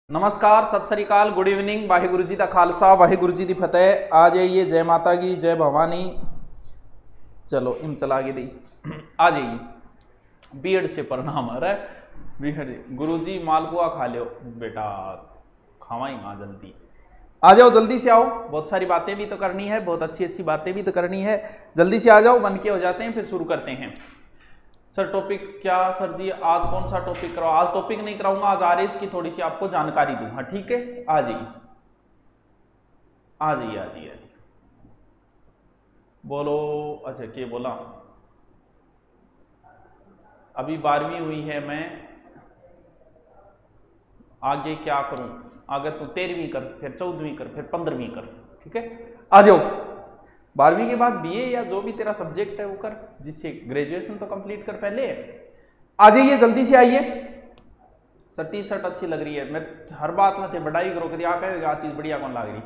नमस्कार, सत श्री अकाल, गुड इवनिंग, वाहिगुरु जी का खालसा, वाहिगुरु जी की फतेह। आ जाइए, जय माता की, जय भवानी। चलो इम चला के दी, आ जाइए। बीएड से प्रणाम। अरे बीएड गुरु जी मालपुआ खा लो बेटा, खावा ही माँ जल्दी। आ जाओ, जल्दी से आओ, बहुत सारी बातें भी तो करनी है, बहुत अच्छी अच्छी बातें भी तो करनी है। जल्दी से आ जाओ, बन के हो जाते हैं, फिर शुरू करते हैं। सर टॉपिक क्या सर जी, आज कौन सा टॉपिक कराओ? आज टॉपिक नहीं कराऊंगा, आज आरएस की थोड़ी सी आपको जानकारी दूंगा, ठीक है? आ जाइए आ जाइए आ जाइए। बोलो। अच्छा क्या बोला? अभी 12वीं हुई है, मैं आगे क्या करूं? आगे तो 13वीं कर, फिर 14वीं कर, फिर 15वीं कर, ठीक है? आ जाओ। 12वीं के बाद बीए या जो भी तेरा सब्जेक्ट है वो कर, जिससे ग्रेजुएशन तो कंप्लीट कर पहले। आ जाइए, जल्दी से आइए। सर टी शर्ट अच्छी लग रही है, मैं हर बात में थे बढ़ाई करो कि आ चीज बढ़िया कौन लग रही।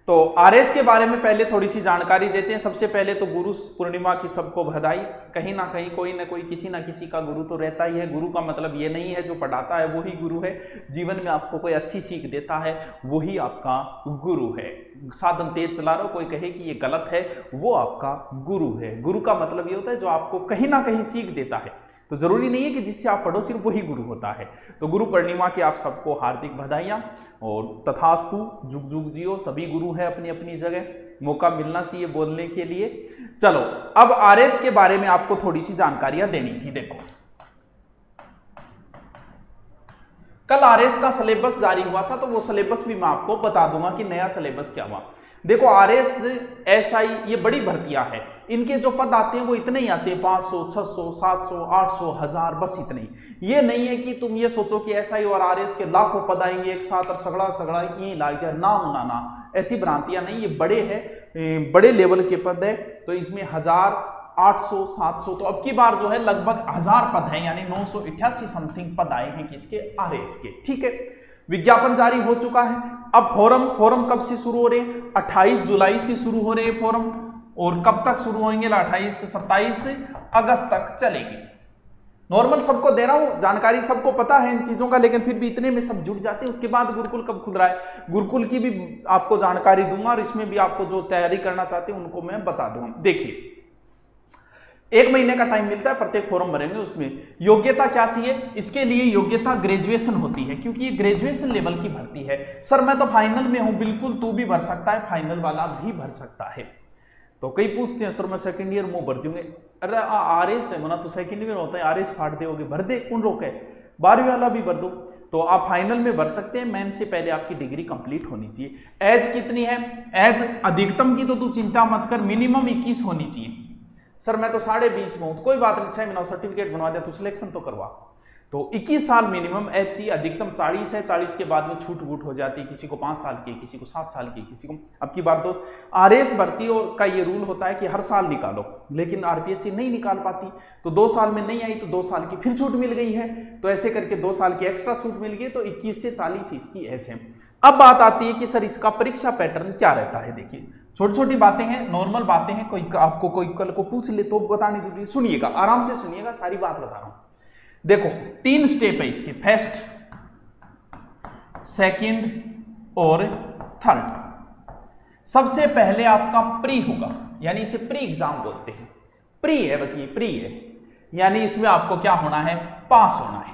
तो आरएस के बारे में पहले थोड़ी सी जानकारी देते हैं। सबसे पहले तो गुरु पूर्णिमा की सबको बधाई। कहीं ना कहीं कोई ना कोई किसी ना किसी का गुरु तो रहता ही है। गुरु का मतलब ये नहीं है जो पढ़ाता है वही गुरु है। जीवन में आपको कोई अच्छी सीख देता है वही आपका गुरु है। साधन तेज चला रहे हो, कोई कहे कि ये गलत है, वो आपका गुरु है। गुरु का मतलब ये होता है जो आपको कहीं ना कहीं सीख देता है। तो जरूरी नहीं है कि जिससे आप पढ़ो सिर्फ वही गुरु होता है। तो गुरु पूर्णिमा की आप सबको हार्दिक बधाइयां और तथास्तु, जुग जुग जियो। सभी गुरु हैं अपनी अपनी जगह, मौका मिलना चाहिए बोलने के लिए। चलो अब आरएस के बारे में आपको थोड़ी सी जानकारियां देनी थी। देखो, कल आरएस का सिलेबस जारी हुआ था, तो वो सिलेबस भी मैं आपको बता दूंगा कि नया सिलेबस क्या हुआ। देखो आरएस, एसआई, ये बड़ी भर्तियां हैं। इनके जो पद आते हैं वो इतने ही आते हैं, 500, 600, 700, 800, 1000, बस इतने ही। ये नहीं है कि तुम ये सोचो कि एसआई और आरएस के लाखों पद आएंगे एक साथ और सगड़ा सगड़ा ये लाग जाए। ना, ऐसी भ्रांतियां नहीं। ये बड़े हैं, बड़े लेवल के पद है। तो इसमें 1000, 800, 700, तो अब की बार जो है लगभग 1000 पद हैं, यानी 988 समथिंग पद आए हैं किसके? आरएस के, ठीक है? विज्ञापन जारी हो चुका है। अब फॉरम कब से शुरू हो रहे हैं? 28 जुलाई से शुरू हो रहे हैं फॉरम, और कब तक शुरू होंगे? 28 से 27 अगस्त तक चलेगी। नॉर्मल सबको दे रहा हूं, जानकारी सबको पता है इन चीजों का, लेकिन फिर भी इतने में सब जुट जाते हैं। उसके बाद गुरुकुल कब खुल रहा है, गुरुकुल की भी आपको जानकारी दूंगा, और इसमें भी आपको जो तैयारी करना चाहते हैं उनको मैं बता दूंगा। देखिए, 1 महीने का टाइम मिलता है, प्रत्येक फॉर्म भरेंगे। उसमें योग्यता क्या चाहिए? इसके लिए योग्यता ग्रेजुएशन होती है, क्योंकि ये ग्रेजुएशन लेवल की भर्ती है। सर मैं तो फाइनल में हूं, बिल्कुल तू भी भर सकता है, फाइनल वाला भी भर सकता है। तो कई पूछते हैं सर मैं सेकंड ईयर में भर दूंगे। अरे आरएस है मना, तो सेकंड ईयर होता है, आरएस फाड़ दोगे, भर दे, कौन रोके? 12वीं वाला भी भर दो। तो आप फाइनल में भर सकते हैं। मेन से पहले आपकी डिग्री कंप्लीट होनी चाहिए। एज कितनी है? एज अधिकतम की तो तू चिंता मत कर, मिनिमम 21 होनी चाहिए। सर मैं तो 20.5 में हूं, कोई बात नहीं, 6 महीना सर्टिफिकेट बनवा दे, तू सिलेक्शन तो करवा। तो 21 साल मिनिमम एज चाहिए। अधिकतम 40 है, 40 के बाद में छूट वूट हो जाती है, किसी को 5 साल की, किसी को 7 साल की, किसी को। अब की बार दोस्त, आरएस भर्ती का ये रूल होता है कि हर साल निकालो, लेकिन आरपीएससी नहीं निकाल पाती। तो 2 साल में नहीं आई तो 2 साल की फिर छूट मिल गई है, तो ऐसे करके 2 साल की एक्स्ट्रा छूट मिल गई, तो 21 से 40 इसकी एज है। अब बात आती है कि सर इसका परीक्षा पैटर्न क्या रहता है। देखिए, छोटी छोटी बातें हैं, नॉर्मल बातें हैं, कोई आपको कोई कल को पूछ ले तो बतानी जरूरी। सुनिएगा, आराम से सुनिएगा, सारी बात बता रहा हूं। देखो 3 स्टेप है इसके, फर्स्ट, सेकंड और थर्ड। सबसे पहले आपका प्री होगा, यानी इसे प्री एग्जाम बोलते हैं। प्री है, बस ये प्री है, यानी इसमें आपको क्या होना है? पास होना है।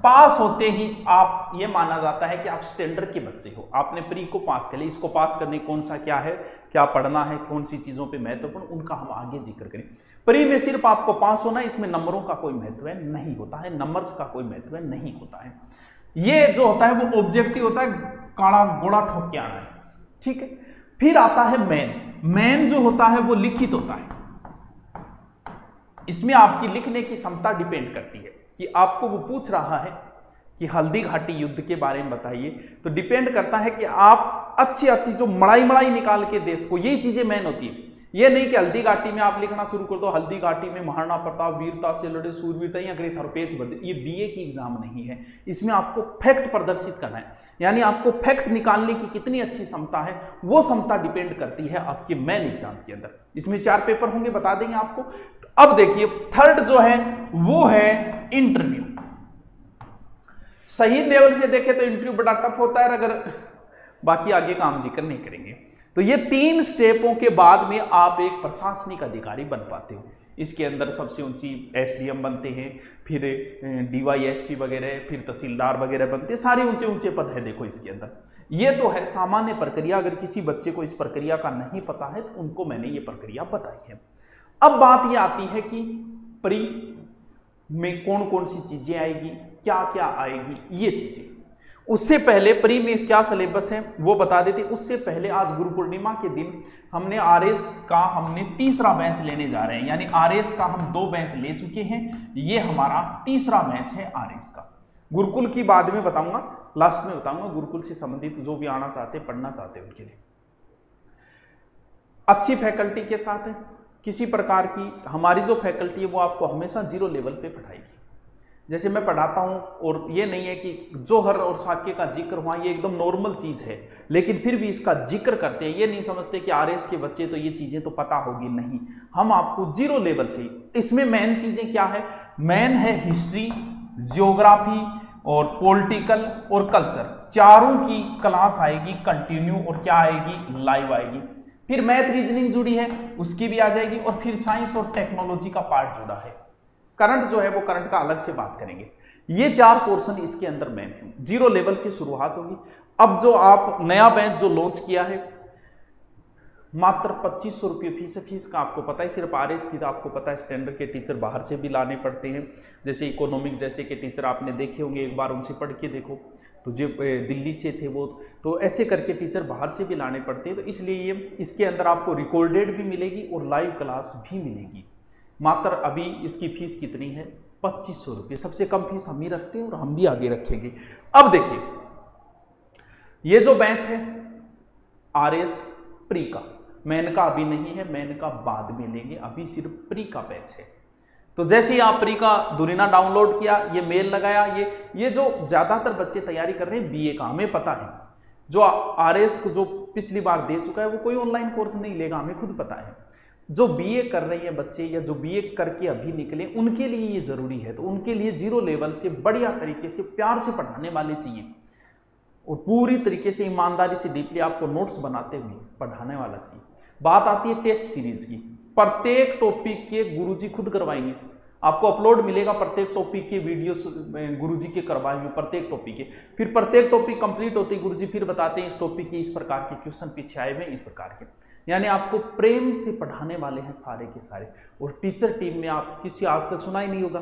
पास होते ही आप, ये माना जाता है कि आप स्टैंडर्ड के बच्चे हो, आपने प्री को पास कर लिया। इसको पास करने कौन सा क्या है, क्या पढ़ना है, कौन सी चीजों पे महत्वपूर्ण, उनका हम आगे जिक्र करें। प्री में सिर्फ आपको पास होना है, इसमें नंबरों का कोई महत्व नहीं होता है, नंबर्स का कोई महत्व नहीं होता है। ये जो होता है वो ऑब्जेक्टिव होता है, काड़ा गोड़ा ठोक के आना है, ठीक है? फिर आता है मेन। मेन जो होता है वो लिखित होता है। इसमें आपकी लिखने की क्षमता डिपेंड करती है कि आपको वो पूछ रहा है कि हल्दी घाटी युद्ध के बारे में बताइए, तो डिपेंड करता है कि आप अच्छी अच्छी जो मड़ाई निकाल के देश को, यही चीजें मेन होती है। ये नहीं कि हल्दी घाटी में आप लिखना शुरू कर दो, हल्दी घाटी में महाराणा प्रताप वीरता से लड़े सूरवीरता, या थर पेज भर दे। ये बीए की एग्जाम नहीं है, इसमें आपको फैक्ट प्रदर्शित करना है, यानी आपको फैक्ट निकालने की कितनी अच्छी क्षमता है, वो क्षमता डिपेंड करती है आपके मेन एग्जाम के अंदर। इसमें 4 पेपर होंगे, बता देंगे आपको। तो अब देखिए, थर्ड जो है वो है इंटरव्यू। सही लेवल से देखें तो इंटरव्यू बड़ा टफ होता है, अगर बाकी आगे का हम जिक्र नहीं करेंगे। तो ये 3 स्टेपों के बाद में आप एक प्रशासनिक अधिकारी बन पाते हो। इसके अंदर सबसे ऊंची एसडीएम बनते हैं, फिर डीवाईएसपी वगैरह, फिर तहसीलदार वगैरह बनते हैं, सारे ऊंचे ऊंचे पद है। देखो इसके अंदर ये तो है सामान्य प्रक्रिया, अगर किसी बच्चे को इस प्रक्रिया का नहीं पता है तो उनको मैंने ये प्रक्रिया बताई है। अब बात ये आती है कि प्री में कौन कौन सी चीजें आएगी, क्या क्या आएगी, ये चीजें। उससे पहले प्री में क्या सिलेबस है वो बता देते। उससे पहले आज गुरु पूर्णिमा के दिन हमने आरएस का हमने तीसरा बैच लेने जा रहे हैं, यानी आरएस का हम 2 बैच ले चुके हैं, ये हमारा तीसरा बैच है आरएस का। गुरुकुल की बाद में बताऊंगा, लास्ट में बताऊंगा, गुरुकुल से संबंधित जो भी आना चाहते पढ़ना चाहते उनके लिए। अच्छी फैकल्टी के साथ है, किसी प्रकार की हमारी जो फैकल्टी है वो आपको हमेशा 0 लेवल पे पढ़ाएगी। जैसे मैं पढ़ाता हूँ, और ये नहीं है कि जोहर और साक्य का जिक्र हुआ, ये एकदम नॉर्मल चीज़ है, लेकिन फिर भी इसका जिक्र करते हैं। ये नहीं समझते कि आरएस के बच्चे तो ये चीज़ें तो पता होगी, नहीं, हम आपको 0 लेवल से। इसमें मेन चीज़ें क्या है? मेन है हिस्ट्री, जियोग्राफी और पॉलिटिकल और कल्चर, चारों की क्लास आएगी कंटिन्यू, और क्या आएगी? लाइव आएगी। फिर मैथ रीजनिंग जुड़ी है, उसकी भी आ जाएगी, और फिर साइंस और टेक्नोलॉजी का पार्ट जुड़ा है। करंट जो है वो करंट का अलग से बात करेंगे। ये 4 पोर्शन इसके अंदर मेन है। 0 लेवल से शुरुआत होगी। अब जो आप नया बैच जो लॉन्च किया है, मात्र 2500 रुपये फीस है। फीस का आपको पता है, सिर्फ आरएस की तो आपको पता है स्टैंडर्ड के टीचर बाहर से भी लाने पड़ते हैं। जैसे इकोनॉमिक जैसे के टीचर आपने देखे होंगे, एक बार उनसे पढ़ के देखो, तो जो दिल्ली से थे वो, तो ऐसे करके टीचर बाहर से भी लाने पड़ते हैं। तो इसलिए ये इसके अंदर आपको रिकॉर्डेड भी मिलेगी और लाइव क्लास भी मिलेगी। मात्र अभी इसकी फीस कितनी है? 2500 रुपये। सबसे कम फीस हम ही रखते हैं और हम भी आगे रखेंगे। अब देखिए, ये जो बैच है आरएस प्री का, मेन का अभी नहीं है, मेन का बाद में लेंगे, अभी सिर्फ प्री का बैच है। तो जैसे ही आप प्री का दुरीना डाउनलोड किया, ये मेल लगाया, ये जो ज्यादातर बच्चे तैयारी कर रहे हैं बीए का, हमें पता है, जो आरएस को जो पिछली बार दे चुका है वो कोई ऑनलाइन कोर्स नहीं लेगा, हमें खुद पता है। जो बीए कर रहे हैं बच्चे या जो बीए करके अभी निकले, उनके लिए ये जरूरी है। तो उनके लिए 0 लेवल से बढ़िया तरीके से प्यार से पढ़ाने वाले चाहिए, और पूरी तरीके से ईमानदारी से डीपली आपको नोट्स बनाते हुए पढ़ाने वाला चाहिए। बात आती है टेस्ट सीरीज की। प्रत्येक टॉपिक के गुरुजी खुद करवाएंगे, आपको अपलोड मिलेगा प्रत्येक टॉपिक के वीडियो गुरुजी के करवाए हुए, प्रत्येक टॉपिक के। फिर प्रत्येक टॉपिक कंप्लीट होते ही गुरुजी फिर बताते हैं इस टॉपिक के इस प्रकार के क्वेश्चन पीछे आए हुए, इस प्रकार के। यानी आपको प्रेम से पढ़ाने वाले हैं सारे के सारे। और टीचर टीम में आप किसी आज तक सुना ही नहीं होगा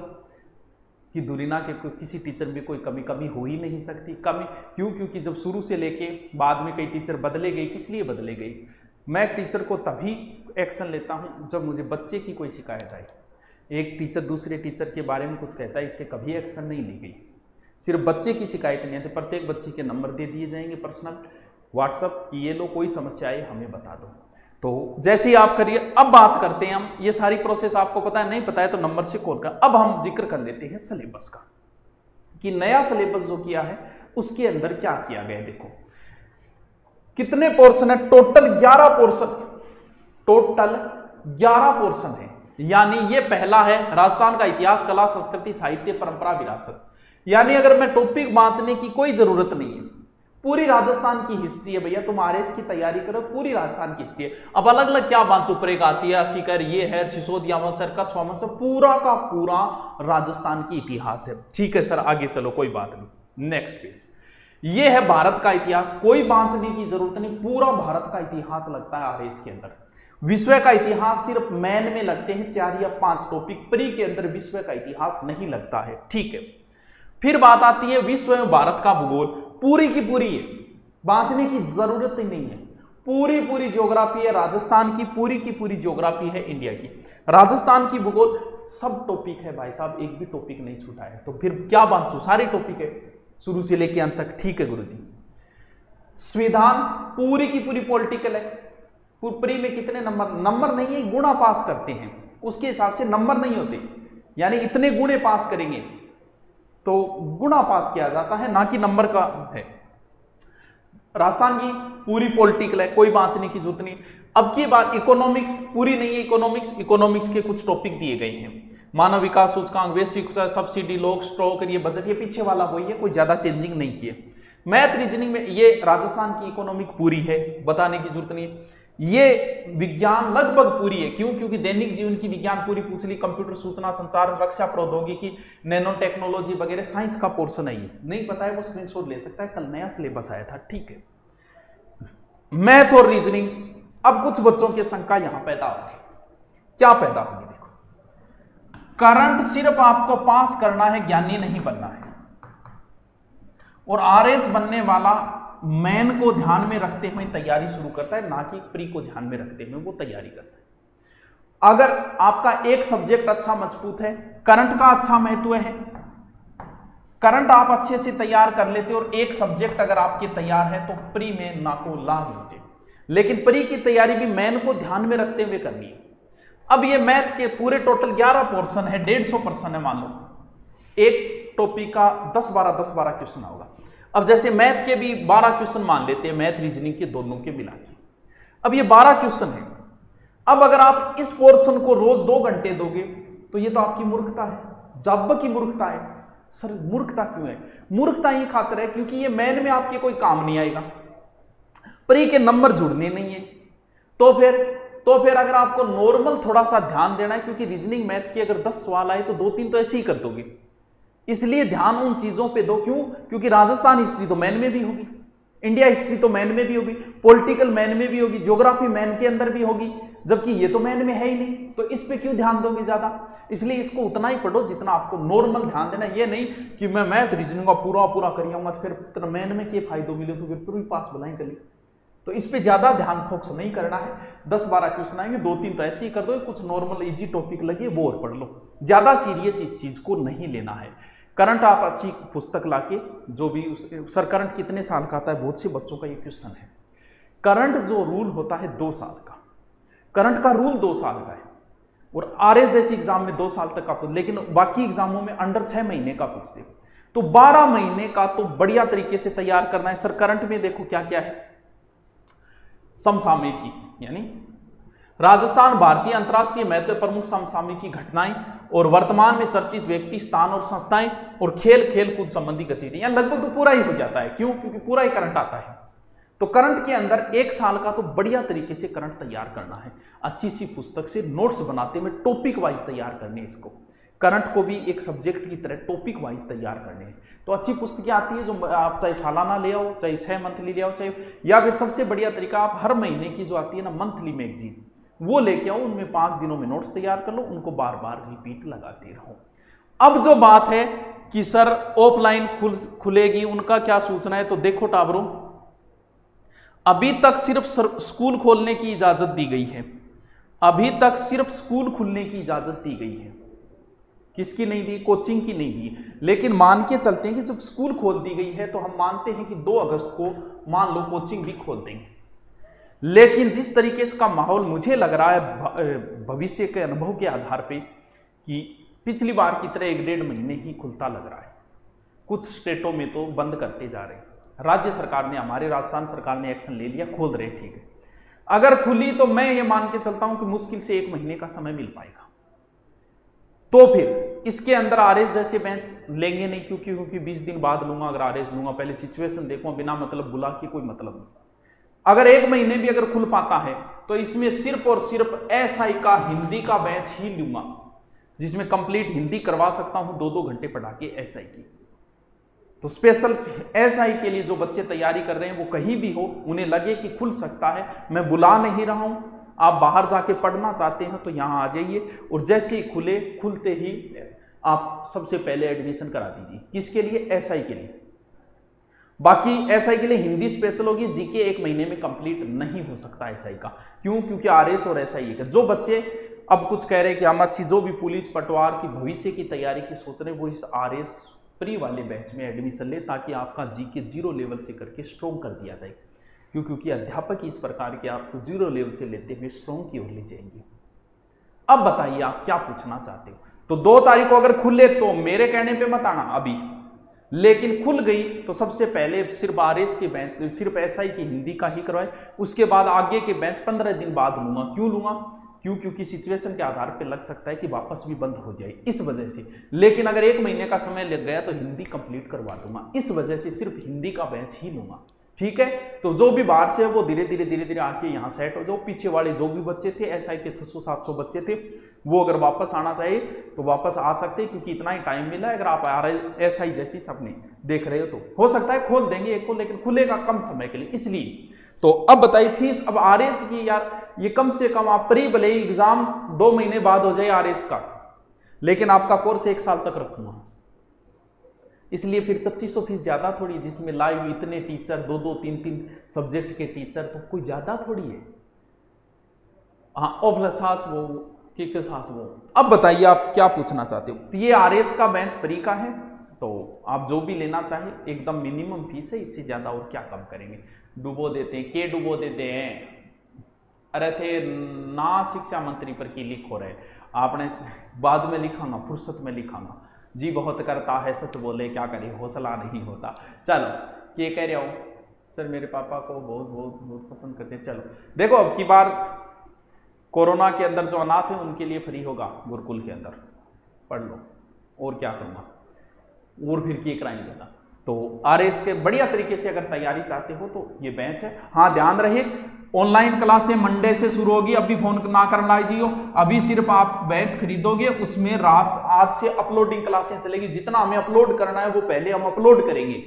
कि दुरीना के किसी टीचर में कोई कमी हो ही नहीं सकती। कमी क्यों? क्योंकि जब शुरू से लेके बाद में कई टीचर बदले गए। किस लिए बदले गए? मैं टीचर को तभी एक्शन लेता हूं जब मुझे बच्चे की कोई शिकायत आए। एक टीचर दूसरे टीचर के बारे में कुछ कहता है, इससे कभी एक्शन नहीं ली गई। सिर्फ बच्चे की शिकायत नहीं आती, प्रत्येक बच्चे के नंबर दे दिए जाएंगे पर्सनल व्हाट्सअप की, ये लो कोई समस्या आए हमें बता दो। तो जैसे ही आप करिए। अब बात करते हैं हम, ये सारी प्रोसेस आपको पता है, नहीं पता है तो नंबर से कॉल कर। अब हम जिक्र कर लेते हैं सिलेबस का, कि नया सिलेबस जो किया है उसके अंदर क्या किया गया। देखो कितने पोर्शन है? टोटल 11 पोर्शन, टोटल 11 पोर्शन है। यानी ये पहला है राजस्थान का इतिहास, कला, संस्कृति, साहित्य, परंपरा, विरासत। यानी अगर मैं टॉपिक बांचने की कोई जरूरत नहीं है, पूरी राजस्थान की हिस्ट्री है भैया। तुम आरएस की तैयारी करो, पूरी राजस्थान की हिस्ट्री है। अब अलग अलग क्या बांचो, परेगा आती है, सीकर, ये है, सिसोदिया, अमरसर, कच्छ, अमरसर, पूरा का पूरा राजस्थान की इतिहास है। ठीक है सर, आगे चलो, कोई बात नहीं। नेक्स्ट पेज, ये है भारत का इतिहास। कोई बांचने की जरूरत नहीं, पूरा भारत का इतिहास लगता है आरएस के अंदर। विश्व का इतिहास सिर्फ मैन में लगते हैं 4 या 5 टॉपिक, प्री के अंदर विश्व का इतिहास नहीं लगता है। ठीक है, फिर बात आती है विश्व में भारत का भूगोल, पूरी की पूरी है, बांचने की जरूरत ही नहीं है। पूरी ज्योग्राफी है राजस्थान की पूरी ज्योग्राफी है इंडिया की। राजस्थान की भूगोल सब टॉपिक है भाई साहब, एक भी टॉपिक नहीं छूटा है। तो फिर क्या बांचो, सारे टॉपिक है शुरू से लेके अंत तक। ठीक है गुरुजी। संविधान पूरी की पूरी पॉलिटिकल है। प्री में कितने नंबर? नंबर नहीं है, गुणा पास करते हैं, उसके हिसाब से नंबर नहीं होते। यानी इतने गुणे पास करेंगे तो गुणा पास किया जाता है, ना कि नंबर का है। राजस्थान की पूरी पॉलिटिकल है, कोई बांचने की जरूरत नहीं। अब की बात इकोनॉमिक्स, पूरी नहीं है इकोनॉमिक्स के कुछ टॉपिक दिए गए हैं। मानव विकास सूचकांक, वैश्विक सब्सिडी, लोक स्टॉक, ये बजट, ये पीछे वाला वही है, कोई ज्यादा चेंजिंग नहीं किए। मैथ रीजनिंग में ये राजस्थान की इकोनॉमिक पूरी है, बताने की जरूरत नहीं है। ये विज्ञान लगभग पूरी है, क्यों? क्योंकि दैनिक जीवन की विज्ञान पूरी पूछ ली, कंप्यूटर, सूचना संचार, रक्षा प्रौद्योगिकी, नैनो टेक्नोलॉजी वगैरह साइंस का पोर्शन है। ये नहीं पता है वो स्क्रीनशॉट ले सकता है, कल नया सिलेबस आया था, ठीक है। मैथ और रीजनिंग, अब कुछ बच्चों की शंका यहां पैदा होगी, क्या पैदा होगी? देखो, करंट सिर्फ आपको पास करना है, ज्ञानी नहीं बनना है। और आरएस बनने वाला मैन को ध्यान में रखते हुए तैयारी शुरू करता है, ना कि प्री को ध्यान में रखते हुए वो तैयारी करता है। अगर आपका एक सब्जेक्ट अच्छा मजबूत है, करंट का अच्छा महत्व है, करंट आप अच्छे से तैयार कर लेते और एक सब्जेक्ट अगर आपके तैयार है तो प्री में ना को लाभ होते। लेकिन प्री की तैयारी भी मैन को ध्यान में रखते हुए करनी है। अब ये मैथ के पूरे टोटल 11 पोर्शन है, 150 पर्सन है, मान लो एक टॉपिक का 10-12 क्वेश्चन होगा। अब जैसे मैथ के भी 12 क्वेश्चन मान लेते हैं, मैथ रीजनिंग के दोनों के मिला के। अब ये 12 क्वेश्चन है। अब अगर आप इस पोर्शन को रोज 2 घंटे दोगे तो ये तो आपकी मूर्खता है, जब की मूर्खता है। सर मूर्खता क्यों है? मूर्खता ही खातिर है क्योंकि ये मैन में आपके कोई काम नहीं आएगा, प्री के नंबर जुड़ने नहीं है। तो फिर अगर आपको नॉर्मल थोड़ा सा ध्यान देना है, क्योंकि रीजनिंग मैथ की अगर 10 सवाल आए तो 2-3 तो ऐसे ही कर दोगे, इसलिए ध्यान उन चीजों पे दो। क्यों? क्योंकि राजस्थान हिस्ट्री तो मैन में भी होगी, इंडिया हिस्ट्री तो मैन में भी होगी, पॉलिटिकल मैन में भी होगी, ज्योग्राफी मैन के अंदर भी होगी, जबकि ये तो मैन में है ही नहीं। तो इस पे क्यों ध्यान दोगे ज्यादा? इसलिए इसको उतना ही पढ़ो जितना आपको नॉर्मल ध्यान देना। ये नहीं कि मैं मैथ रीजनिंग का पूरा कर आऊंगा तो फिर मैन में क्या फायदो मिले, तो फिर पूरी पास बुलाई कर ली। तो इस पे ज्यादा ध्यान फोकस नहीं करना है। 10-12 क्वेश्चन आएंगे, 2-3 तो ऐसे ही कर दो, कुछ नॉर्मल इजी टॉपिक लगे वो और पढ़ लो, ज्यादा सीरियस इस चीज को नहीं लेना है। करंट आप अच्छी पुस्तक लाके, जो भी सर करंट कितने साल का आता है, बहुत से बच्चों का ये क्वेश्चन है। करंट जो रूल होता है 2 साल का, करंट का रूल 2 साल का है, और आरएस जैसे एग्जाम में 2 साल तक का, लेकिन बाकी एग्जामों में अंडर 6 महीने का पूछते हैं। तो 12 महीने का तो बढ़िया तरीके से तैयार करना है। सर करंट में देखो क्या क्या है, समसामयिकी यानी राजस्थान, भारतीय अंतर्राष्ट्रीय महत्व, प्रमुख समसामयिकी घटनाएं और वर्तमान में चर्चित व्यक्ति, स्थान और संस्थाएं, और खेल कूद संबंधी गतिविधियां, लगभग तो पूरा ही हो जाता है। क्यों? क्योंकि पूरा ही करंट आता है। तो करंट के अंदर 1 साल का तो बढ़िया तरीके से करंट तैयार करना है, अच्छी सी पुस्तक से नोट्स बनाते हुए टॉपिक वाइज तैयार करने। इसको करंट को भी एक सब्जेक्ट की तरह टॉपिक वाइज तैयार करने हैं। तो अच्छी पुस्तकें आती है, जो आप चाहे सालाना ले आओ, चाहे 6 मंथली ले आओ, चाहे, या फिर सबसे बढ़िया तरीका आप हर महीने की जो आती है ना मंथली मैगजीन, वो लेके आओ, उनमें 5 दिनों में नोट्स तैयार कर लो, उनको बार बार रिपीट लगाते रहो। अब जो बात है कि सर ऑफलाइन खुलेगी, उनका क्या सूचना है, तो देखो टाबरों, अभी तक सिर्फ स्कूल खोलने की इजाजत दी गई है, अभी तक सिर्फ स्कूल खुलने की इजाजत दी गई है। किसकी नहीं दी? कोचिंग की नहीं दी। लेकिन मान के चलते हैं कि जब स्कूल खोल दी गई है तो हम मानते हैं कि 2 अगस्त को मान लो कोचिंग भी खोल देंगे। लेकिन जिस तरीके से का माहौल मुझे लग रहा है भविष्य के अनुभव के आधार पे, कि पिछली बार की तरह 1-1.5 महीने ही खुलता लग रहा है। कुछ स्टेटों में तो बंद करते जा रहे हैं। राज्य सरकार ने, हमारे राजस्थान सरकार ने एक्शन ले लिया, खोल रहे, ठीक है। अगर खुली तो मैं ये मान के चलता हूं कि मुश्किल से 1 महीने का समय मिल पाएगा। तो फिर इसके अंदर आरएस जैसे बेंच लेंगे नहीं, क्योंकि 20 दिन बाद लूंगा। अगर आरएस लूंगा, पहले सिचुएशन देखूंगा, बिना मतलब बुला के कोई मतलब नहीं। अगर 1 महीने भी अगर खुल पाता है तो इसमें सिर्फ और सिर्फ एसआई का हिंदी का बैच ही लूंगा, जिसमें कंप्लीट हिंदी करवा सकता हूं 2-2 घंटे पढ़ा के एसआई की। तो स्पेशल एसआई के लिए जो बच्चे तैयारी कर रहे हैं, वो कहीं भी हो, उन्हें लगे कि खुल सकता है, मैं बुला नहीं रहा हूं, आप बाहर जाके पढ़ना चाहते हैं तो यहां आ जाइए, और जैसे ही खुलते ही आप सबसे पहले एडमिशन करा दीजिए। किसके लिए? एसआई के लिए। बाकी एसआई के लिए हिंदी स्पेशल होगी, जीके 1 महीने में कंप्लीट नहीं हो सकता एसआई का। क्यों? क्योंकि आरएस और एसआई का जो बच्चे अब कुछ कह रहे हैं कि हम अच्छी जो भी पुलिस पटवार की भविष्य की तैयारी की सोच रहे हैं, वो इस आरएस प्री वाले बैच में एडमिशन ले, ताकि आपका जीके 0 लेवल से करके स्ट्रॉन्ग कर दिया जाए। क्योंकि अध्यापक इस प्रकार के आपको 0 लेवल से लेते हुए स्ट्रॉन्ग की ओर ले जाएंगे। अब बताइए आप क्या पूछना चाहते हो। तो 2 तारीख को अगर खुले तो मेरे कहने पे मत आना, अभी लेकिन खुल गई तो सबसे पहले सिर्फ आरएस की बेंच, सिर्फ एसआई की हिंदी का ही करवाए, उसके बाद आगे के बेंच 15 दिन बाद लूंगा। क्यों लूंगा? क्योंकि सिचुएशन के आधार पे लग सकता है कि वापस भी बंद हो जाए, इस वजह से। लेकिन अगर 1 महीने का समय लग गया तो हिंदी कंप्लीट करवा दूंगा, इस वजह से सिर्फ हिंदी का बेंच ही लूंगा। ठीक है, तो जो भी बाहर से है वो धीरे धीरे आके यहाँ सेट हो जाओ। पीछे वाले जो भी बच्चे थे, एसआई के 600-700 बच्चे थे, वो अगर वापस आना चाहिए तो वापस आ सकते हैं, क्योंकि इतना ही टाइम मिला है। अगर आप एसआई जैसी सबने देख रहे हो तो हो सकता है खोल देंगे एक को, लेकिन खुलेगा कम समय के लिए, इसलिए। तो अब बताइए फीस। अब आरएस की यार ये कम से कम आप प्री भले एग्जाम 2 महीने बाद हो जाए आरएस का, लेकिन आपका कोर्स 1 साल तक रखूंगा, इसलिए फिर 2500 फीस ज्यादा थोड़ी, जिसमें लाइव इतने टीचर, 2-2, 3-3 सब्जेक्ट के टीचर, तो कोई ज्यादा थोड़ी है। हाँ, ओ प्लस सास वो के सास वो। अब बताइए आप क्या पूछना चाहते हो। तो ये आरएस का बेंच फ्री का है, तो आप जो भी लेना चाहें, एकदम मिनिमम फीस है, इससे ज्यादा और क्या कम करेंगे। डुबो देते हैं, के डुबो देते हैं। अरे थे ना शिक्षा मंत्री पर की लिख हो रहे, आपने बाद में लिखांगा, फुर्सत में लिखांगा। जी बहुत करता है सच बोले, क्या करें हौसला नहीं होता। चलो ये कह रहे हो सर मेरे पापा को बहुत बहुत बहुत पसंद करते हैं। चलो देखो, अब की बार कोरोना के अंदर जो अनाथ है उनके लिए फ्री होगा गुरुकुल के अंदर, पढ़ लो। और क्या करूँगा, और फिर की कराएंगे था। तो आरएस के बढ़िया तरीके से अगर तैयारी चाहते हो तो ये बेंच है। हाँ ध्यान रहे, ऑनलाइन क्लासें मंडे से शुरू होगी, अभी फोन ना करना लीजिए। अभी सिर्फ आप बेंच खरीदोगे, उसमें रात आज से अपलोडिंग क्लासें चलेगी। जितना हमें अपलोड करना है वो पहले हम अपलोड करेंगे,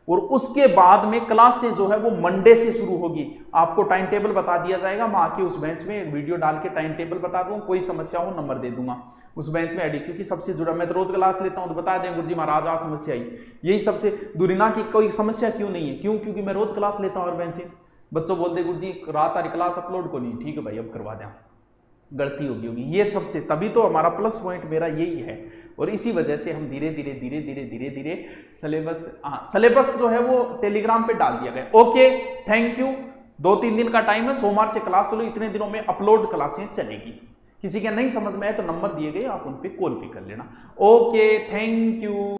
और उसके बाद में क्लासें जो है वो मंडे से शुरू होगी। आपको टाइम टेबल बता दिया जाएगा, मैं आके उस बेंच में वीडियो डाल के टाइम टेबल बता दूंगा। कोई समस्या हो नंबर दे दूंगा उस बेंच में एडिट, क्योंकि सबसे जुड़ा, मैं तो रोज क्लास लेता हूं तो बता दें गुरुजी महाराज आ समस्या आई, यही सबसे दुरीना की कोई समस्या क्यों नहीं है। क्यों? क्योंकि मैं रोज क्लास लेता हूं और बेंच से। बच्चों बोलते गुरुजी रात आ रही क्लास अपलोड को नहीं, ठीक है भाई अब करवा दें, गलती होगी। ये सबसे, तभी तो हमारा प्लस पॉइंट मेरा यही है, और इसी वजह से हम धीरे धीरे सिलेबस जो है वो टेलीग्राम पे डाल दिया गया। Okay thank you. 2-3 दिन का टाइम है, सोमवार से क्लास लो, इतने दिनों में अपलोड क्लासें चलेगी। किसी के नहीं समझ में आए तो नंबर दिए गए, आप उन पे कॉल भी कर लेना। Okay thank you.